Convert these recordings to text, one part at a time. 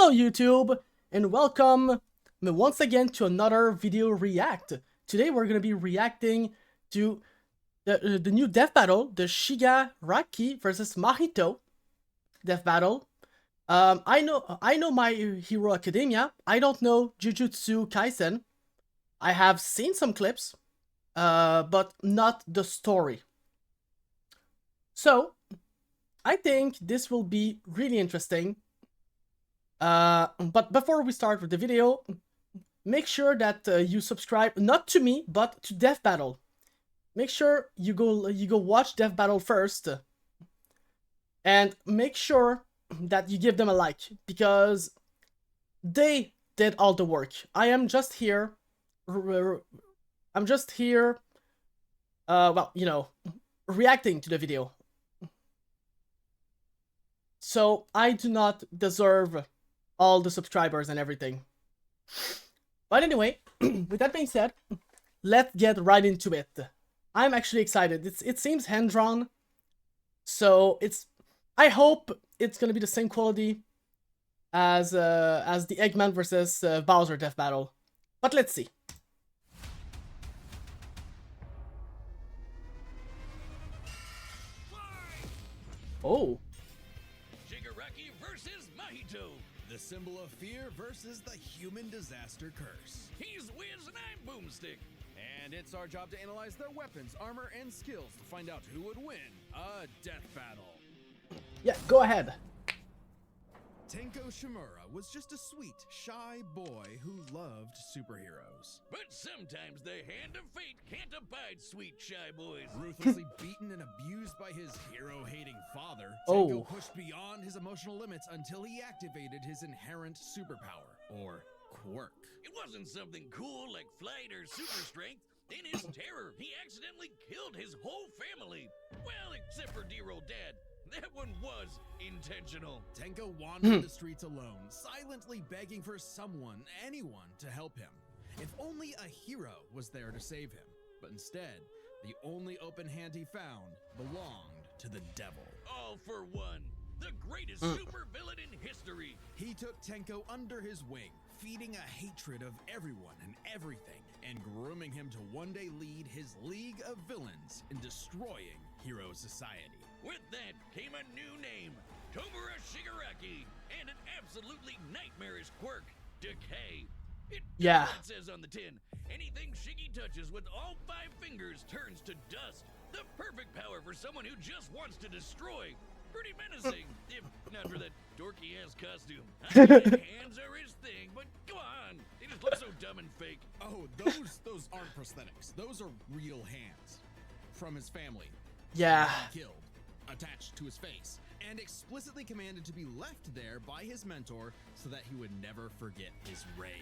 Hello YouTube, and welcome once again to another video react. Today we're going to be reacting to the new death battle, the Shigaraki versus Mahito death battle. I know My Hero Academia. I don't know Jujutsu Kaisen. I have seen some clips, but not the story. So, I think this will be really interesting. But before we start with the video, make sure that you subscribe not to me but to Death Battle. Make sure you go watch Death Battle first, and make sure that you give them a like because they did all the work. I am just here. I'm just here. Well, you know, reacting to the video. So I do not deserve all the subscribers and everything. But anyway, with that being said, let's get right into it. I'm actually excited. It seems hand-drawn, so I hope it's gonna be the same quality as the Eggman versus Bowser death battle. But let's see. Oh. Shigaraki versus Mahito. The symbol of fear versus the human disaster curse. He's Wiz and I'm Boomstick. And it's our job to analyze their weapons, armor, and skills to find out who would win a death battle. Yeah, go ahead. Tenko Shimura was just a sweet, shy boy who loved superheroes. But sometimes the hand of fate can't abide sweet, shy boys. Ruthlessly beaten and abused by his hero-hating father, Tenko pushed beyond his emotional limits until he activated his inherent superpower, or quirk. It wasn't something cool like flight or super strength. In his terror, he accidentally killed his whole family. Well, except for dear old dad. That one was intentional. Tenko wandered the streets alone, silently begging for someone, anyone, to help him. If only a hero was there to save him. But instead, the only open hand he found belonged to the devil. All for one. The greatest supervillain in history. He took Tenko under his wing, feeding a hatred of everyone and everything, and grooming him to one day lead his League of Villains in destroying hero society. With that came a new name, Tomura Shigaraki, and an absolutely nightmarish quirk, Decay. It says on the tin, anything Shiggy touches with all 5 fingers turns to dust. The perfect power for someone who just wants to destroy. Pretty menacing, if not for that dorky-ass costume. I mean, hands are his thing, but come on, they just look so dumb and fake. Oh, those aren't prosthetics. Those are real hands from his family. Yeah. Killed, attached to his face, and explicitly commanded to be left there by his mentor so that he would never forget his rage.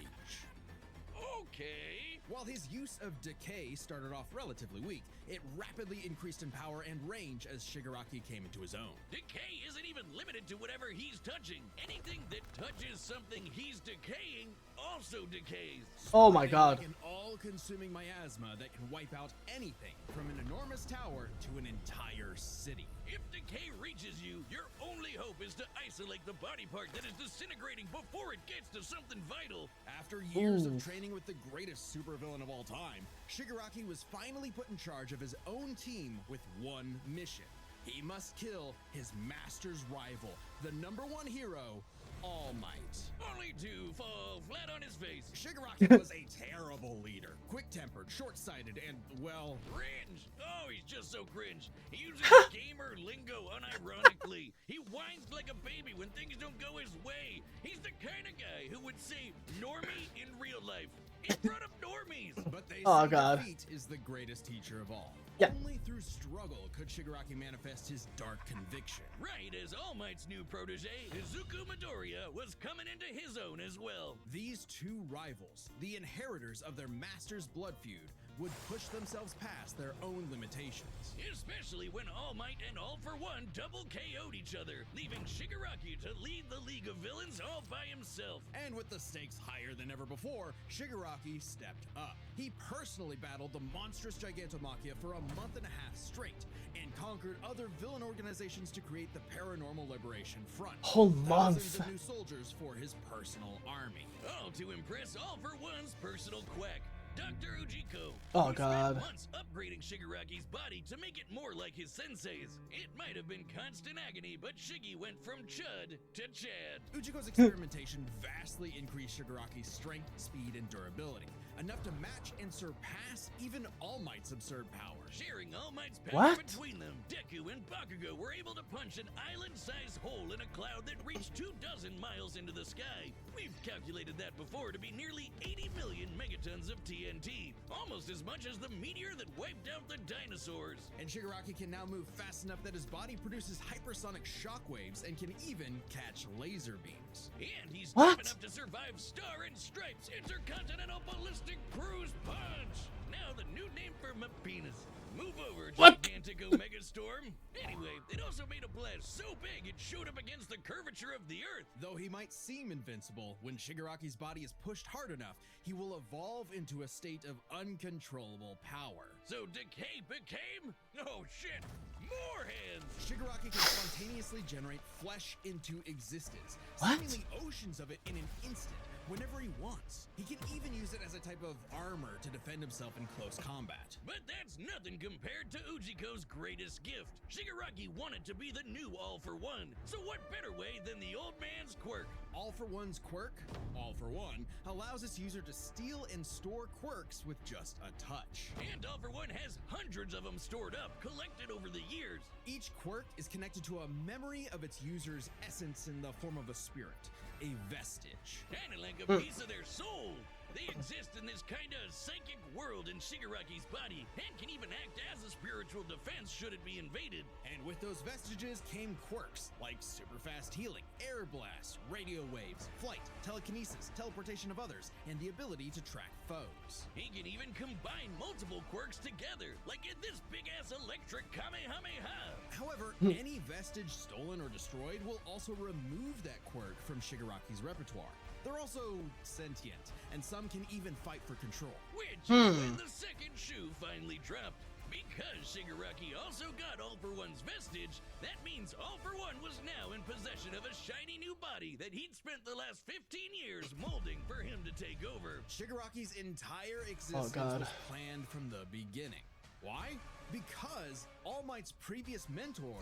Okay. While his use of Decay started off relatively weak, it rapidly increased in power and range as Shigaraki came into his own. Decay isn't even limited to whatever he's touching. Anything that touches something he's decaying also decays. Oh my god. Like an all-consuming miasma that can wipe out anything from an enormous tower to an entire city. If Decay reaches you, your only hope is to isolate the body part that is disintegrating before it gets to something vital. After years of training with the greatest supervillain of all time, Shigaraki was finally put in charge of his own team with one mission. He must kill his master's rival, the #1 hero, All Might. Only to fall flat on his face. Shigaraki was a terrible leader. Quick-tempered, short-sighted, and, well, cringe. Oh, he's just so cringe. He uses gamer lingo unironically. He whines like a baby when things don't go his way. He's the kind of guy who would say normie in real life in front of normies. But they say defeat is the greatest teacher of all. Yeah. Only through struggle could Shigaraki manifest his dark conviction. Right as All Might's new protege, Izuku Midoriya, was coming into his own as well. These two rivals, the inheritors of their master's blood feud, would push themselves past their own limitations. Especially when All Might and All for One double KO'd each other, leaving Shigaraki to lead the League of villains all by himself. And with the stakes higher than ever before, Shigaraki stepped up. He personally battled the monstrous Gigantomachia for a month and a half straight, and conquered other villain organizations to create the Paranormal Liberation Front. Whole Thousands month. of new soldiers for his personal army. All to impress All for One's personal quack, Dr. Ujiko. Oh, who God. spent months upgrading Shigaraki's body to make it more like his sensei's. It might have been constant agony, but Shiggy went from Chud to Chad. Ujiko's experimentation vastly increased Shigaraki's strength, speed, and durability, enough to match and surpass even All Might's absurd power. Sharing All Might's power What? between them, Deku and Bakugo were able to punch an island-sized hole in a cloud that reached 24 miles into the sky. We've calculated that before to be nearly 80 million megatons of TNT, almost as much as the meteor that wiped out the dinosaurs. And Shigaraki can now move fast enough that his body produces hypersonic shockwaves and can even catch laser beams. And he's tough What? enough to survive Star and Stripes Intercontinental Ballistic Cruise Punch. Now the new name for my penis. Move over, What? Gigantico Megastorm. Anyway, it also made a blast so big it showed up against the curvature of the Earth. Though he might seem invincible, when Shigaraki's body is pushed hard enough, he will evolve into a state of uncontrollable power. So Decay became? Oh shit, more hands! Shigaraki can spontaneously generate flesh into existence, What? seemingly oceans of it in an instant. Whenever he wants. He can even use it as a type of armor to defend himself in close combat. But that's nothing compared to Ujiko's greatest gift. Shigaraki wanted to be the new All for One, so what better way than the old man's quirk? All for One's quirk, All for One, allows its user to steal and store quirks with just a touch. And All for One has hundreds of them stored up, collected over the years. Each quirk is connected to a memory of its user's essence in the form of a spirit. A vestige. Kinda like a piece of their soul. They exist in this kinda psychic world in Shigaraki's body, and can even act as a spiritual defense should it be invaded. And with those vestiges came quirks, like super fast healing, air blasts, radio waves, flight, telekinesis, teleportation of others, and the ability to track foes. He can even combine multiple quirks together, like in this big-ass electric Kamehameha. However, any vestige stolen or destroyed will also remove that quirk from Shigaraki's repertoire. They're also sentient, and some can even fight for control. Which is when the second shoe finally dropped. Because Shigaraki also got All for One's vestige, that means All for One was now in possession of a shiny new body that he'd spent the last 15 years molding for him to take over. Shigaraki's entire existence was planned from the beginning. Why? Because All Might's previous mentor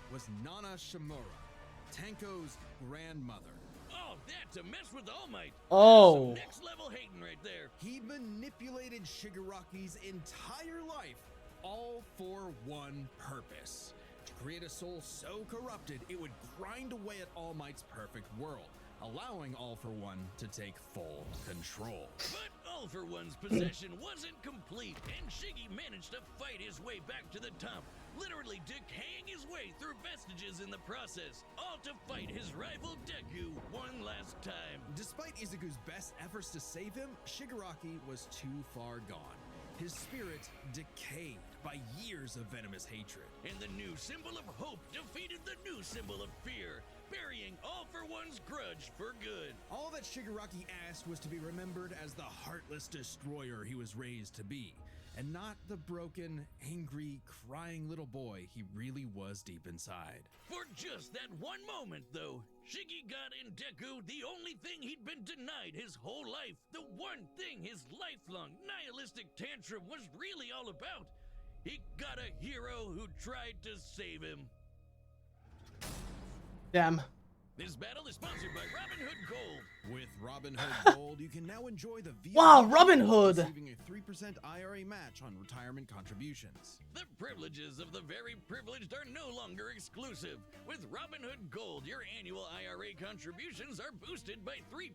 was Nana Shimura, Tenko's grandmother. Oh, that to mess with All Might. Oh. That's some next level hating right there. He manipulated Shigaraki's entire life, all for one purpose: to create a soul so corrupted it would grind away at All Might's perfect world, allowing All for One to take full control. But All for One's possession wasn't complete, and Shiggy managed to fight his way back to the top, literally decaying his way through vestiges in the process, all to fight his rival Deku one last time. Despite Izuku's best efforts to save him, Shigaraki was too far gone. His spirit decayed by years of venomous hatred. And the new symbol of hope defeated the new symbol of fear, burying All for One's grudge for good. All that Shigaraki asked was to be remembered as the heartless destroyer he was raised to be, and not the broken, angry, crying little boy he really was deep inside. For just that one moment, though, Shiggy got in Deku the only thing he'd been denied his whole life, the one thing his lifelong nihilistic tantrum was really all about. He got a hero who tried to save him. Damn. This battle is sponsored by Robin Hood Gold. With Robin Hood Gold, you can now enjoy the VIP Wow, Robin Hood! receiving a 3% IRA match on retirement contributions. The privileges of the very privileged are no longer exclusive. With Robin Hood Gold, your annual IRA contributions are boosted by 3%.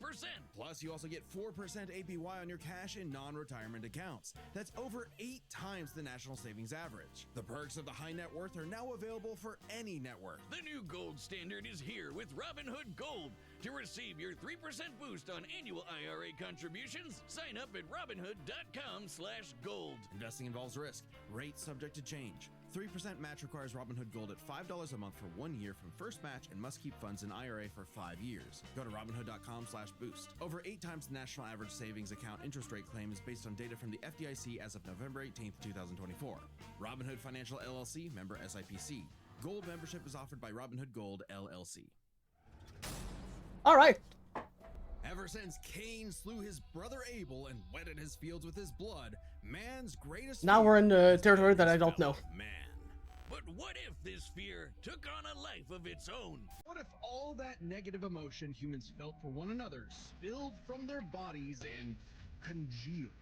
Plus, you also get 4% APY on your cash in non-retirement accounts. That's over 8 times the national savings average. The perks of the high net worth are now available for any network. The new gold standard is here with Robin Hood Gold. To receive your 3% boost on annual IRA contributions, sign up at robinhood.com/gold. Investing involves risk. Rates subject to change. 3% match requires Robinhood Gold at $5 a month for 1 year from first match and must keep funds in IRA for 5 years. Go to robinhood.com/boost. Over 8 times the national average savings account interest rate claim is based on data from the FDIC as of November 18th, 2024. Robinhood Financial LLC, member SIPC. Gold membership is offered by Robinhood Gold LLC. All right. Ever since Cain slew his brother Abel and wetted his fields with his blood, man's greatest Now fear we're in has territory been that I his don't know. fellow Man. But what if this fear took on a life of its own? What if all that negative emotion humans felt for one another spilled from their bodies and congealed,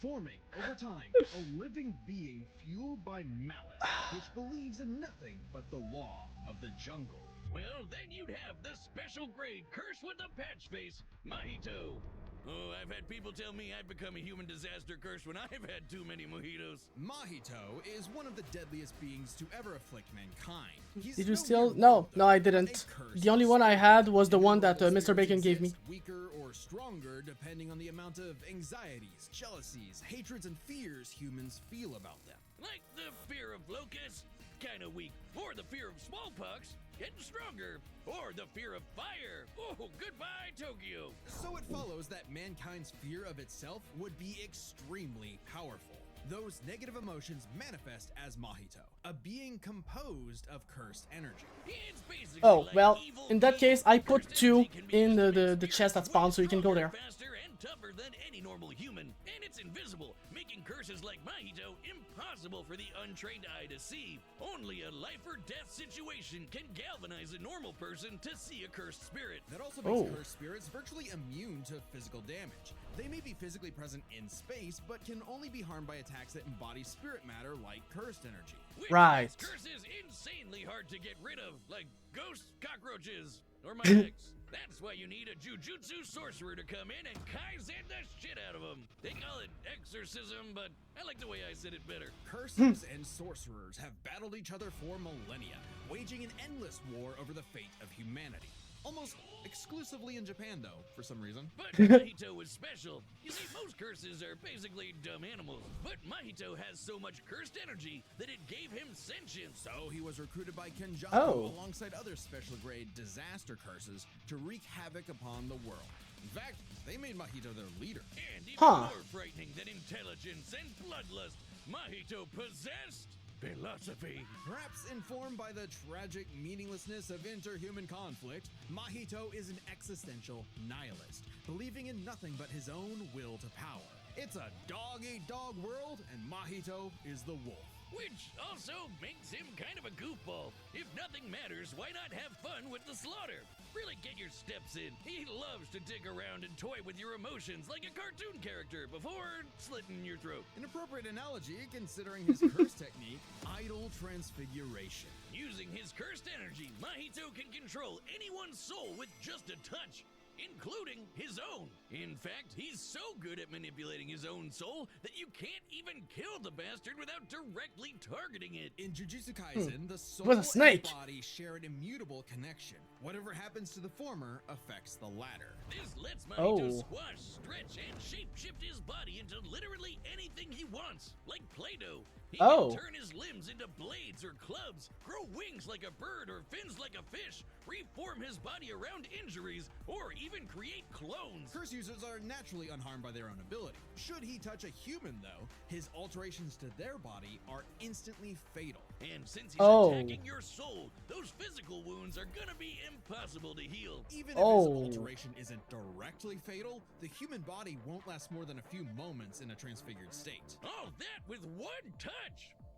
forming, over time, a living being fueled by malice, which believes in nothing but the law of the jungle? Well, then you'd have the special grade curse with the patch face, Mahito. Oh, I've had people tell me I've become a human disaster curse when I've had too many mojitos. Mahito is one of the deadliest beings to ever afflict mankind. He's Did you no steal? mere No, mortal, no, I but a didn't. curse The only one I had was the one that Individual Mr. Bacon spirits gave me. exist weaker or stronger depending on the amount of anxieties, jealousies, hatreds, and fears humans feel about them. Like the fear of locusts, kinda weak. Or the fear of smallpox, getting stronger. Or the fear of fire. Oh, goodbye, Tokyo. So it follows that mankind's fear of itself would be extremely powerful. Those negative emotions manifest as Mahito, a being composed of cursed energy. It's basically Oh, like well, evil in that being. case, I put Cursed 2 energy can be in used to make the spirits chest that way spawned, so you can go stronger, there. Faster and tougher than any normal human, and it's invisible, making curses like Mahito impossible for the untrained eye to see. Only a life or death situation can galvanize a normal person to see a cursed spirit. That also makes Oh. cursed spirits virtually immune to physical damage. They may be physically present in space, but can only be harmed by attacks that embody spirit matter like cursed energy. Which Right. makes curses insanely hard to get rid of, like ghosts, cockroaches, or my ex. That's why you need a jujutsu sorcerer to come in and kaizen the shit out of them. They call it exorcism, but I like the way I said it better. Cursers and sorcerers have battled each other for millennia, waging an endless war over the fate of humanity. Almost exclusively in Japan, though, for some reason. But Mahito was special. You see, most curses are basically dumb animals. But Mahito has so much cursed energy that it gave him sentience. So he was recruited by Kenjaku Oh. alongside other special grade disaster curses to wreak havoc upon the world. In fact, they made Mahito their leader. And even Huh. more frightening than intelligence and bloodlust, Mahito possessed philosophy. Perhaps informed by the tragic meaninglessness of interhuman conflict, Mahito is an existential nihilist, believing in nothing but his own will to power. It's a dog-eat-dog world, and Mahito is the wolf. Which also makes him kind of a goofball. If nothing matters, why not have fun with the slaughter? Really get your steps in. He loves to dig around and toy with your emotions like a cartoon character before slitting your throat. An appropriate analogy considering his curse technique, idle transfiguration. Using his cursed energy, Mahito can control anyone's soul with just a touch, including his own. In fact, he's so good at manipulating his own soul that you can't even kill the bastard without directly targeting it. In Jujutsu Kaisen, the soul With a snake. and body share an immutable connection. Whatever happens to the former affects the latter. This lets Mahito Oh. squash, stretch, and shape-shift his body into literally anything he wants, like Play-Doh. He Oh. can turn his limbs into blades or clubs, grow wings like a bird or fins like a fish, reform his body around injuries, or even create clones. Curse users are naturally unharmed by their own ability. Should he touch a human, though, his alterations to their body are instantly fatal. And since he's Oh. attacking your soul, those physical wounds are gonna be impossible to heal. Even if Oh. his alteration isn't directly fatal, the human body won't last more than a few moments in a transfigured state. All that with one touch!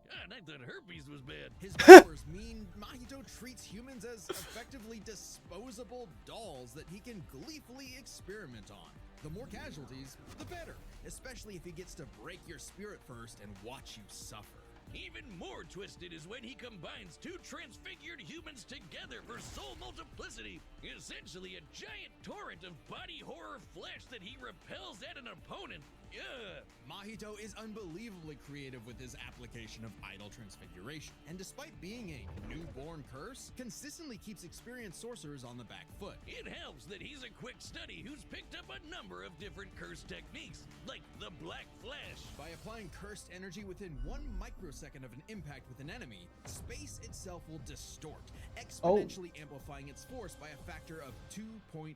God, I thought herpes was bad. His powers mean Mahito treats humans as effectively disposable dolls that he can gleefully experiment on. The more casualties, the better, especially if he gets to break your spirit first and watch you suffer. Even more twisted is when he combines two transfigured humans together for soul multiplicity Essentially a giant torrent of body horror flesh that he repels at an opponent. Ugh. Mahito is unbelievably creative with his application of idol transfiguration, and despite being a newborn curse, consistently keeps experienced sorcerers on the back foot. It helps that he's a quick study who's picked up a number of different curse techniques, like the Black Flash. By applying cursed energy within 1 microsecond of an impact with an enemy, space itself will distort, exponentially amplifying its force by a factor of 2.5.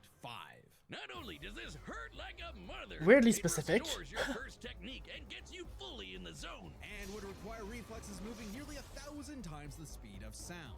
Not only does this hurt like a mother, Weirdly it specific. restores your curse technique and gets you fully in the zone. And would require reflexes moving nearly 1,000 times the speed of sound.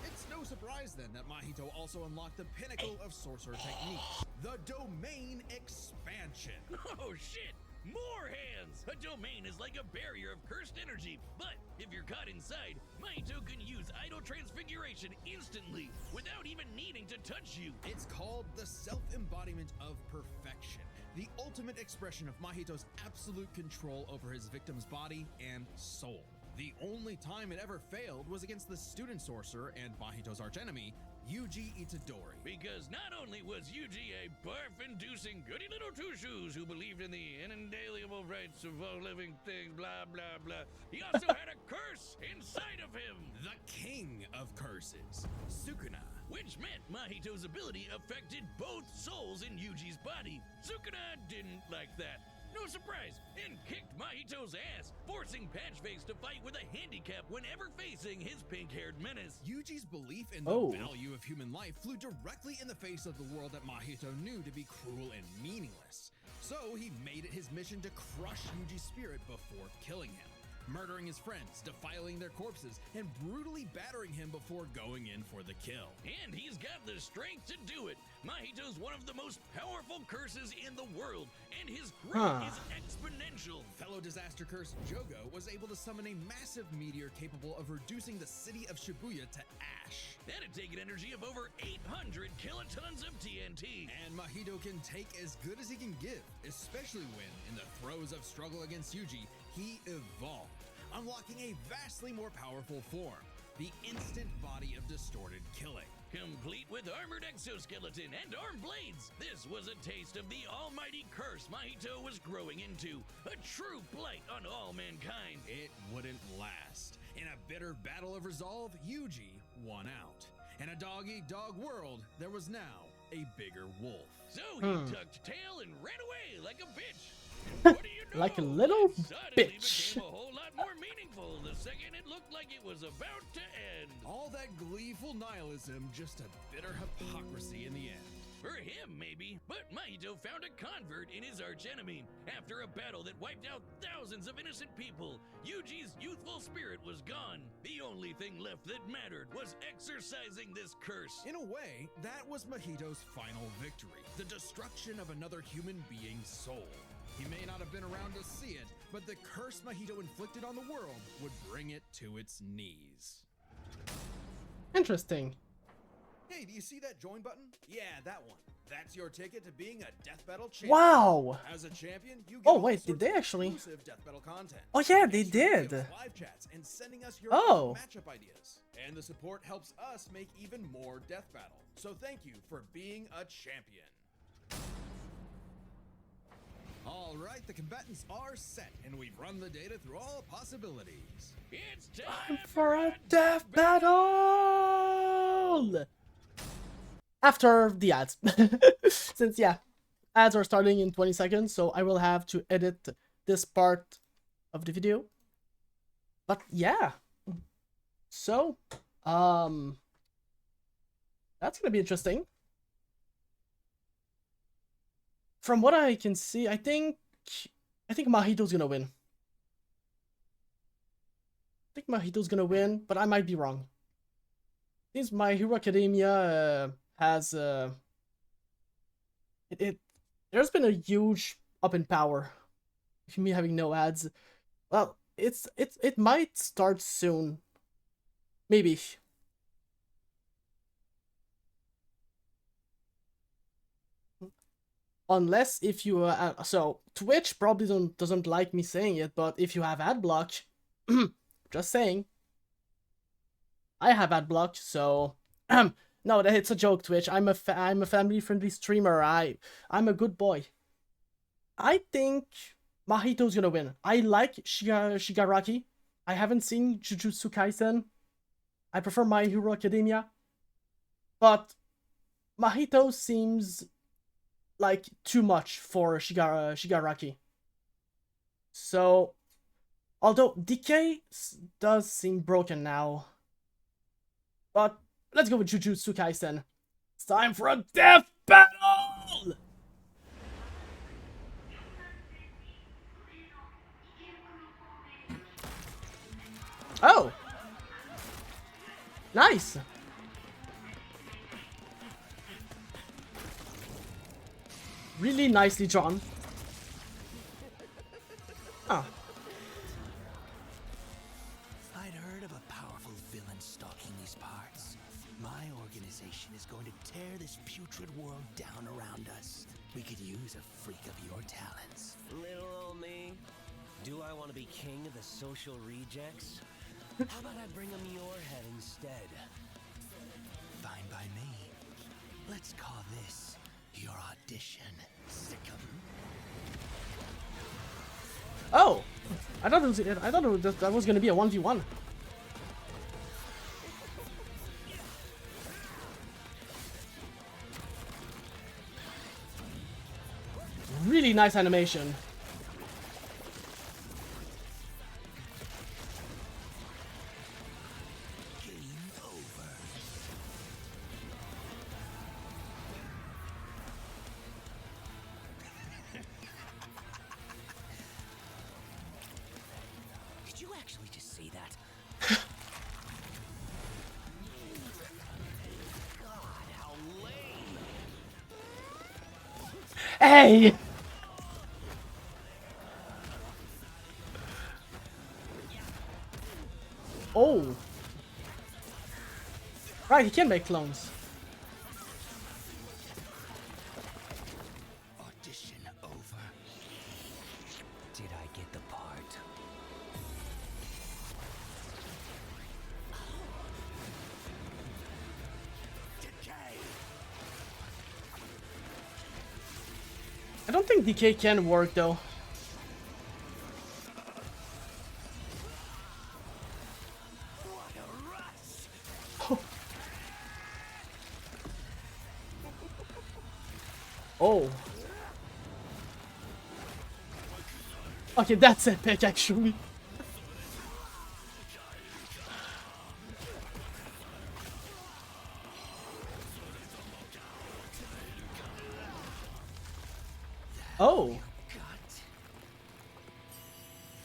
It's no surprise then that Mahito also unlocked the pinnacle of sorcerer techniques, the Domain Expansion. Oh shit! More hands! A domain is like a barrier of cursed energy, but if you're caught inside, Mahito can use idol transfiguration instantly without even needing to touch you. It's called the self-embodiment of perfection, the ultimate expression of Mahito's absolute control over his victim's body and soul. The only time it ever failed was against the student sorcerer and Mahito's archenemy, Yuji Itadori. Because not only was Yuji a barf-inducing goody little two-shoes who believed in the inalienable rights of all living things, blah, blah, blah, he also had a curse inside of him. The king of curses, Sukuna. Which meant Mahito's ability affected both souls in Yuji's body. Sukuna didn't like that. No surprise, and kicked Mahito's ass, forcing Patchface to fight with a handicap whenever facing his pink-haired menace. Yuji's belief in the value of human life flew directly in the face of the world that Mahito knew to be cruel and meaningless. So he made it his mission to crush Yuji's spirit before killing him, murdering his friends, defiling their corpses, and brutally battering him before going in for the kill. And he's got the strength to do it. Mahito's one of the most powerful curses in the world, and his growth is exponential. Fellow disaster curse Jogo was able to summon a massive meteor capable of reducing the city of Shibuya to ash. That'd take an energy of over 800 kilotons of TNT. And Mahito can take as good as he can give, especially when, in the throes of struggle against Yuji, he evolved, unlocking a vastly more powerful form, the instant body of distorted killing. Complete with armored exoskeleton and arm blades, this was a taste of the almighty curse Mahito was growing into, a true blight on all mankind. It wouldn't last. In a bitter battle of resolve, Yuji won out. In a dog-eat-dog world, there was now a bigger wolf. So he tucked tail and ran away like a bitch. What do you know? Like a little it suddenly bitch. became a whole lot more meaningful the second it looked like it was about to end. All that gleeful nihilism, just a bitter hypocrisy in the end. For him, maybe, but Mahito found a convert in his archenemy. After a battle that wiped out thousands of innocent people, Yuji's youthful spirit was gone. The only thing left that mattered was exorcising this curse. In a way, that was Mahito's final victory, the destruction of another human being's soul. He may not have been around to see it, but the curse Mahito inflicted on the world would bring it to its knees. Interesting. Hey, do you see that join button? Yeah, that one. That's your ticket to being a Death Battle champion. Wow. As a champion, you get Oh all wait, sorts did they of actually? exclusive Death Battle content. Oh yeah, they Extra videos, did. Live chats and sending us your Oh. own matchup ideas. And the support helps us make even more Death Battle. So thank you for being a champion. All right, the combatants are set, and we've run the data through all possibilities. It's time For a death battle! After the ads. Since, yeah, ads are starting in 20 seconds, so I will have to edit this part of the video. But, yeah. So, that's gonna be interesting. From what I can see, I think Mahito's gonna win. I think Mahito's gonna win, but I might be wrong. Since My Hero Academia has there's been a huge up in power. Me having no ads. Well, it might start soon. Maybe. Unless if you so Twitch probably doesn't like me saying it, but if you have ad block, just saying, I have ad block, so No, it's a joke, Twitch. I'm a family-friendly streamer. I'm a good boy. I think Mahito's gonna win. I like Shigaraki. I haven't seen Jujutsu Kaisen. I prefer My Hero Academia. But Mahito seems like too much for Shigaraki. So, although Decay does seem broken now. But let's go with Jujutsu Kaisen. It's time for a death battle! Oh! Nice! Really nicely drawn. Ah. I'd heard of a powerful villain stalking these parts. My organization is going to tear this putrid world down around us. We could use a freak of your talents. Little old me. Do I want to be king of the social rejects? How about I bring him your head instead? Fine by me. Let's call this your audition, Sickum. Oh! I thought that was gonna be a 1v1. Really nice animation. Game over. Did you actually just say that? God, how lame! Hey! Oh! Right, he can make clones. Audition over. Did I get the part? Decay. I don't think DK can work though. What a rush. Oh. Okay, that's epic actually. Oh.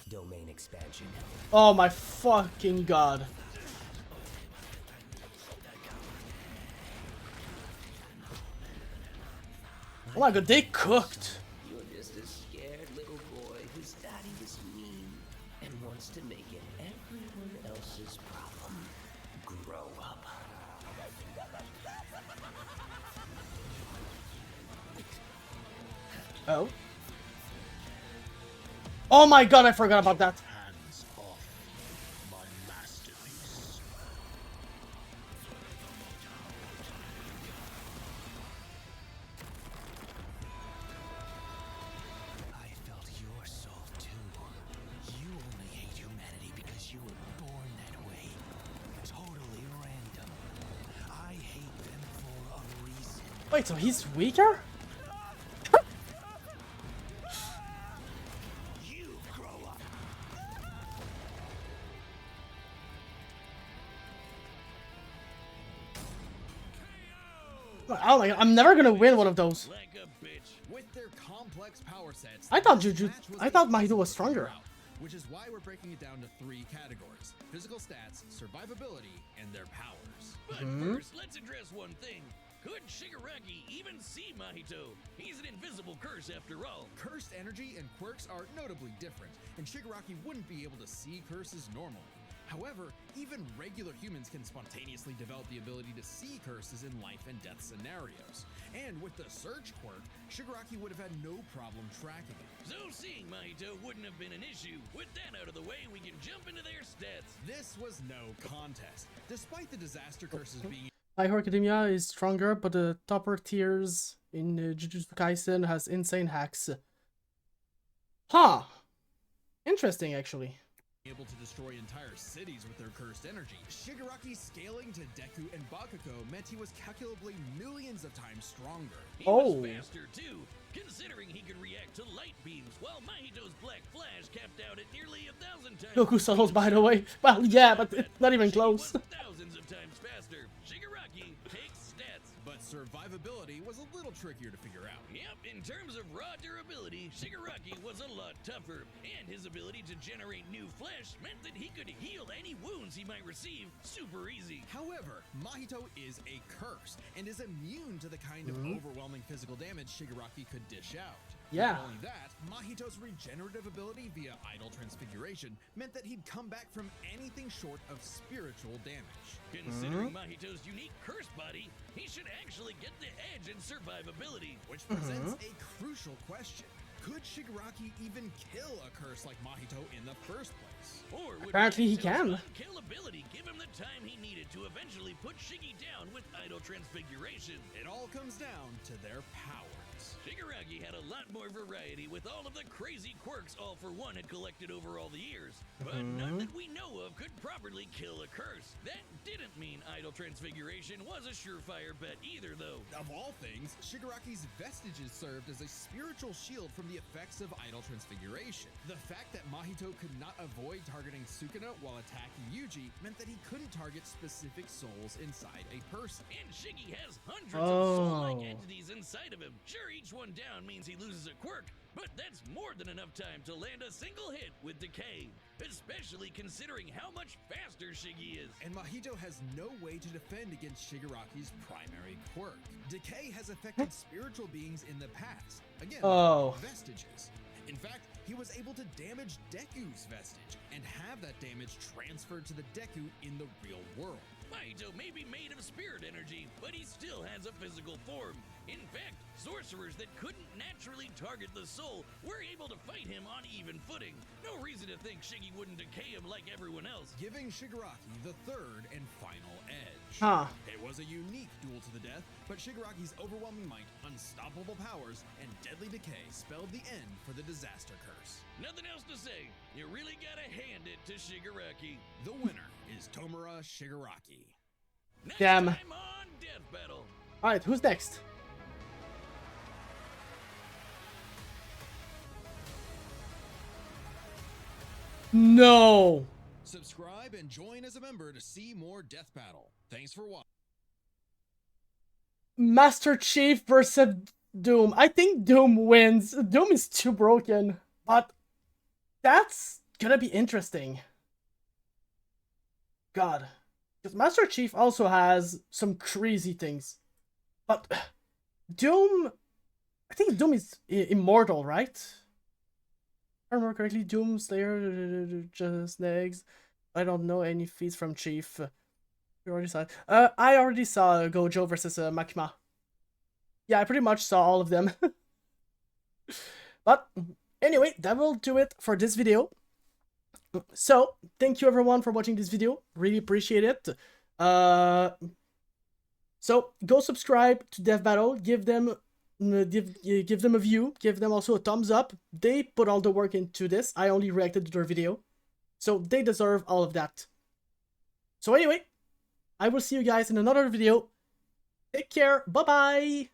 Domain expansion. Oh my fucking god. Oh my god, they cooked. You're just a scared little boy whose daddy was mean and wants to make it everyone else's problem. Grow up. Oh. Oh my god, I forgot about that. Hands off my masterpiece. I felt your soul too. You only hate humanity because you were born that way. Totally random. I hate them for a reason. Wait, so he's weaker? You grow up. Oh my god, I'm never gonna win one of those. Like a bitch. With their complex power sets, I thought this match I a thought Mahito was easy stronger. route, which is why we're breaking it down to 3 categories: physical stats, survivability, and their powers. But first, let's address one thing. Could Shigaraki even see Mahito? He's an invisible curse after all. Cursed energy and quirks are notably different, and Shigaraki wouldn't be able to see curses normally. However, even regular humans can spontaneously develop the ability to see curses in life and death scenarios. And with the search quirk, Shigaraki would have had no problem tracking it. So seeing Mahito wouldn't have been an issue. With that out of the way, we can jump into their stats. This was no contest. Despite the disaster curses being My Hero Academia is stronger, but the topper tiers in Jujutsu Kaisen has insane hacks. Huh. Interesting, actually. Able to destroy entire cities with their cursed energy. Shigaraki's scaling to Deku and Bakugo meant he was calculably millions of times stronger. He Oh. was faster too, considering he could react to light beams, while Mahito's Black Flash capped out at nearly 1,000 times. Goku solos, by the way. Well, yeah, but it's not even close. Shiggy was thousands of times faster. Shigaraki takes stats. But survivability was a little trickier to figure out. Yep, in terms of raw durability, Shigaraki was a lot tougher, and his ability to generate new flesh meant that he could heal any wounds he might receive super easy. However, Mahito is a curse and is immune to the kind of overwhelming physical damage Shigaraki could dish out. Yeah. Not only that, Mahito's regenerative ability via idle transfiguration meant that he'd come back from anything short of spiritual damage. Considering Mahito's unique curse body, he should actually get the edge in survivability. Which presents a crucial question. Could Shigaraki even kill a curse like Mahito in the first place? Or would Apparently he Mahito's can. unkillability give him the time he needed to eventually put Shiggy down with idle transfiguration? It all comes down to their powers. Shigaraki had a lot more variety with all of the crazy quirks All For One had collected over all the years, but none that we know of could properly kill a curse. That didn't mean idle transfiguration was a surefire bet either, though. Of all things, Shigaraki's vestiges served as a spiritual shield from the effects of idle transfiguration. The fact that Mahito could not avoid targeting Sukuna while attacking Yuji meant that he couldn't target specific souls inside a person. And Shiggy has hundreds of soul-like entities inside of him. Sure, each one down means he loses a quirk, but that's more than enough time to land a single hit with Decay, especially considering how much faster Shiggy is. And Mahito has no way to defend against Shigaraki's primary quirk. Decay has affected spiritual beings in the past. Again, vestiges. In fact, he was able to damage Deku's vestige and have that damage transferred to the Deku in the real world. Mahito may be made of spirit energy, but he still has a physical form. In fact, sorcerers that couldn't naturally target the soul were able to fight him on even footing. No reason to think Shiggy wouldn't decay him like everyone else. Giving Shigaraki the third and final edge. It was a unique duel to the death, but Shigaraki's overwhelming might, unstoppable powers, and deadly decay spelled the end for the disaster curse. Nothing else to say. You really gotta hand it to Shigaraki. The winner is Tomura Shigaraki. Next Damn. time on Death Battle. Alright, who's next? No! Subscribe and join as a member to see more Death Battle. Thanks for watching. Master Chief versus Doom. I think Doom wins. Doom is too broken, but that's gonna be interesting. God. Because Master Chief also has some crazy things. But Doom... I think Doom is immortal, right? If I remember correctly, Doom, Slayer, just eggs. I don't know any feats from Chief. You already saw it. I already saw Gojo versus Makima. Yeah, I pretty much saw all of them. But anyway, that will do it for this video. So, thank you everyone for watching this video. Really appreciate it. So, go subscribe to Death Battle. Give them a view. Give them also a thumbs up. They put all the work into this. I only reacted to their video. So, they deserve all of that. So anyway, I will see you guys in another video. Take care. Bye-bye.